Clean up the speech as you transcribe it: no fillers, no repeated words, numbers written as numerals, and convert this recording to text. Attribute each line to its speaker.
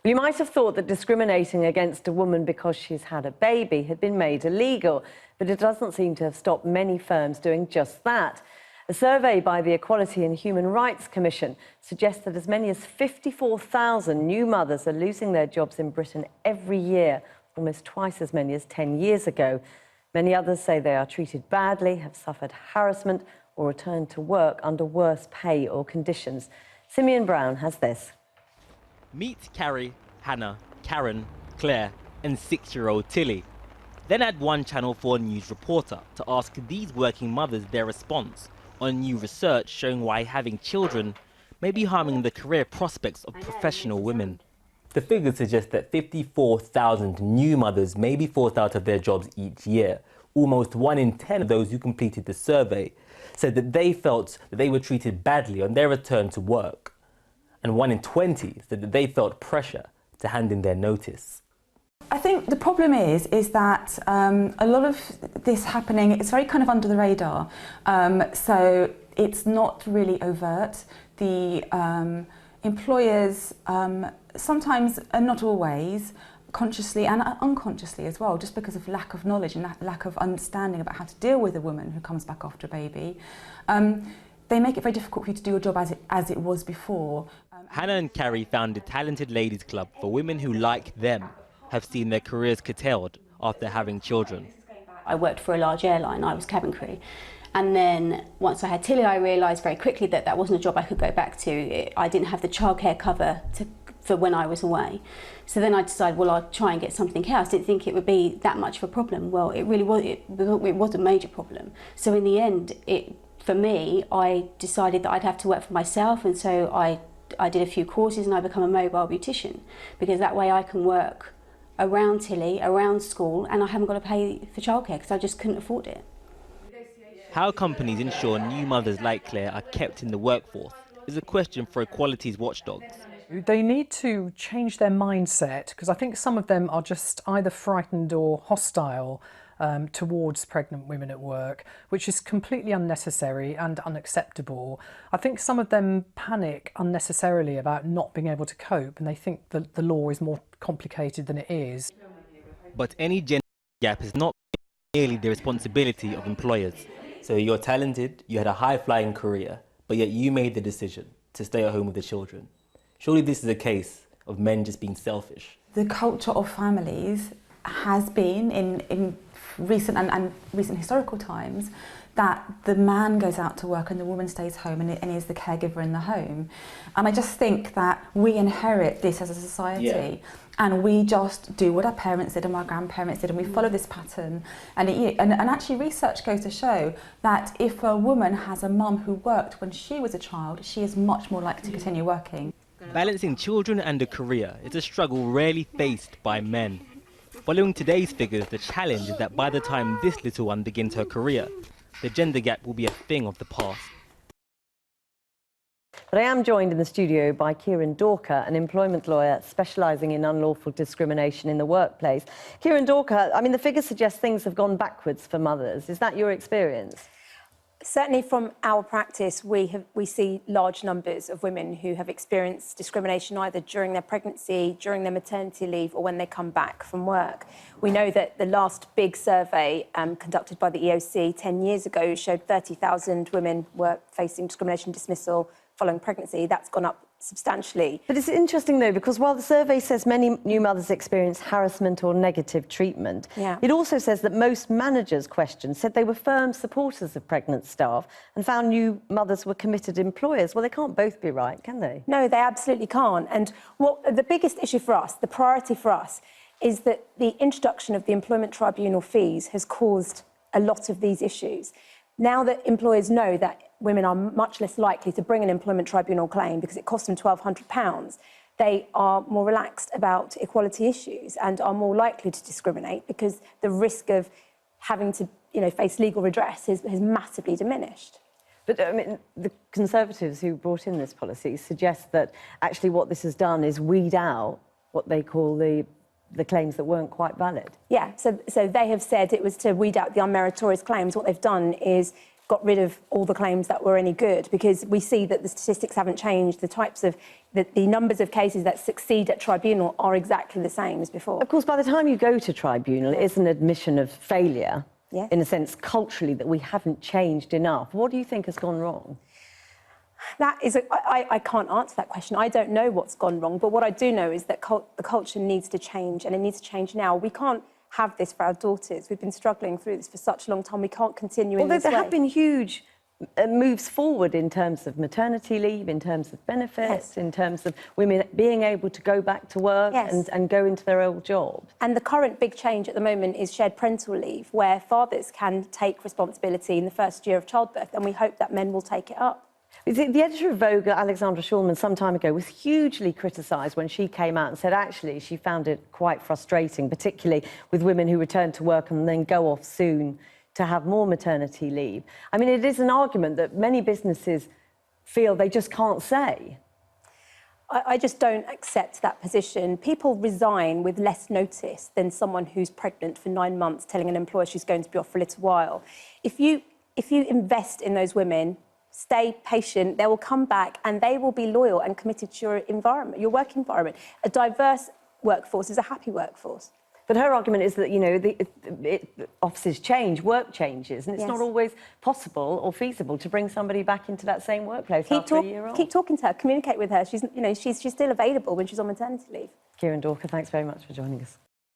Speaker 1: Well, you might have thought that discriminating against a woman because she's had a baby had been made illegal, but it doesn't seem to have stopped many firms doing just that. A survey by the Equality and Human Rights Commission suggests that as many as 54,000 new mothers are losing their jobs in Britain every year, almost twice as many as 10 years ago. Many others say they are treated badly, have suffered harassment or returned to work under worse pay or conditions. Simeon Brown has this.
Speaker 2: Meet Carrie, Hannah, Karen, Claire and 6-year-old Tilly. Then add one Channel 4 News reporter to ask these working mothers their response on new research showing why having children may be harming the career prospects of professional women. The figures suggest that 54,000 new mothers may be forced out of their jobs each year. Almost 1 in 10 of those who completed the survey said that they felt that they were treated badly on their return to work. And 1 in 20 said that they felt pressure to hand in their notice.
Speaker 3: I think the problem is that a lot of this happening, it's very kind of under the radar. So it's not really overt. The employers sometimes, and not always, consciously and unconsciously as well, just because of lack of knowledge and lack of understanding about how to deal with a woman who comes back after a baby. They make it very difficult for you to do your job as it was before.
Speaker 2: Hannah and Carrie founded Talented Ladies Club for women who, like them, have seen their careers curtailed after having children.
Speaker 4: I worked for a large airline, I was cabin crew. And then once I had Tilly, I realised very quickly that that wasn't a job I could go back to. I didn't have the childcare cover for when I was away. So then I decided, well, I'll try and get something else. Didn't think it would be that much of a problem. Well, it really was, it was a major problem. So in the end, for me, I decided that I'd have to work for myself, and so I did a few courses and I became a mobile beautician, because that way I can work around Tilly, around school, and I haven't got to pay for childcare because I just couldn't afford it.
Speaker 2: How companies ensure new mothers like Claire are kept in the workforce is a question for equality's watchdogs.
Speaker 5: They need to change their mindset, because I think some of them are just either frightened or hostile towards pregnant women at work, which is completely unnecessary and unacceptable. I think some of them panic unnecessarily about not being able to cope, and they think that the law is more complicated than it is.
Speaker 2: But any gender gap is not merely the responsibility of employers. So you're talented, you had a high-flying career, but yet you made the decision to stay at home with the children. Surely this is a case of men just being selfish.
Speaker 3: The culture of families has been in recent and recent historical times that the man goes out to work and the woman stays home and is the caregiver in the home. And I just think that we inherit this as a society, and we just do what our parents did and our grandparents did, and we follow this pattern. And actually research goes to show that if a woman has a mum who worked when she was a child, she is much more likely to continue working.
Speaker 2: Balancing children and a career is a struggle rarely faced by men. Following today's figures, the challenge is that by the time this little one begins her career, the gender gap will be a thing of the past.
Speaker 1: But I am joined in the studio by Kieran Dorker, an employment lawyer specialising in unlawful discrimination in the workplace. Kieran Dorker, I mean, the figures suggest things have gone backwards for mothers. Is that your experience?
Speaker 6: Certainly from our practice, we see large numbers of women who have experienced discrimination either during their pregnancy, during their maternity leave, or when they come back from work. We know that the last big survey conducted by the EOC 10 years ago showed 30,000 women were facing discrimination dismissal following pregnancy. That's gone up substantially.
Speaker 1: But it's interesting, though, because while the survey says many new mothers experience harassment or negative treatment, it also says that most managers questioned said they were firm supporters of pregnant staff and found new mothers were committed employers. Well, they can't both be right, can they?
Speaker 6: No, they absolutely can't. And what the biggest issue for us, the priority for us, is that the introduction of the employment tribunal fees has caused a lot of these issues. Now that employers know that women are much less likely to bring an employment tribunal claim because it costs them £1,200, they are more relaxed about equality issues and are more likely to discriminate because the risk of having to, face legal redress has massively diminished.
Speaker 1: But I mean, the Conservatives who brought in this policy suggest that actually what this has done is weed out what they call the claims that weren't quite valid.
Speaker 6: Yeah, so they have said it was to weed out the unmeritorious claims. What they've done is got rid of all the claims that were any good, because we see that the statistics haven't changed. The types of, the numbers of cases that succeed at tribunal are exactly the same as before.
Speaker 1: Of course, by the time you go to tribunal, it is an admission of failure,
Speaker 6: Yes.
Speaker 1: in a sense, culturally, that we haven't changed enough. What do you think has gone wrong?
Speaker 6: That is, I can't answer that question. I don't know what's gone wrong, but what I do know is that the culture needs to change, and it needs to change now. We can't have this for our daughters. We've been struggling through this for such a long time. We can't continue in this way.
Speaker 1: Although there have been huge moves forward in terms of maternity leave, in terms of benefits, in terms of women being able to go back to work and go into their old jobs.
Speaker 6: And the current big change at the moment is shared parental leave, where fathers can take responsibility in the first year of childbirth, and we hope that men will take it up.
Speaker 1: The editor of Vogue, Alexandra Schulman, some time ago was hugely criticised when she came out and said actually she found it quite frustrating, particularly with women who return to work and then go off soon to have more maternity leave. I mean, it is an argument that many businesses feel they just can't say.
Speaker 6: I just don't accept that position. People resign with less notice than someone who's pregnant for 9 months telling an employer she's going to be off for a little while. If you invest in those women, stay patient, they will come back and they will be loyal and committed to your environment, your work environment. A diverse workforce is a happy workforce.
Speaker 1: But her argument is that, you know, offices change, work changes, and it's not always possible or feasible to bring somebody back into that same workplace after a year on.
Speaker 6: Keep talking to her, communicate with her. She's still available when she's on maternity leave.
Speaker 1: Kieran Dorker, thanks very much for joining us.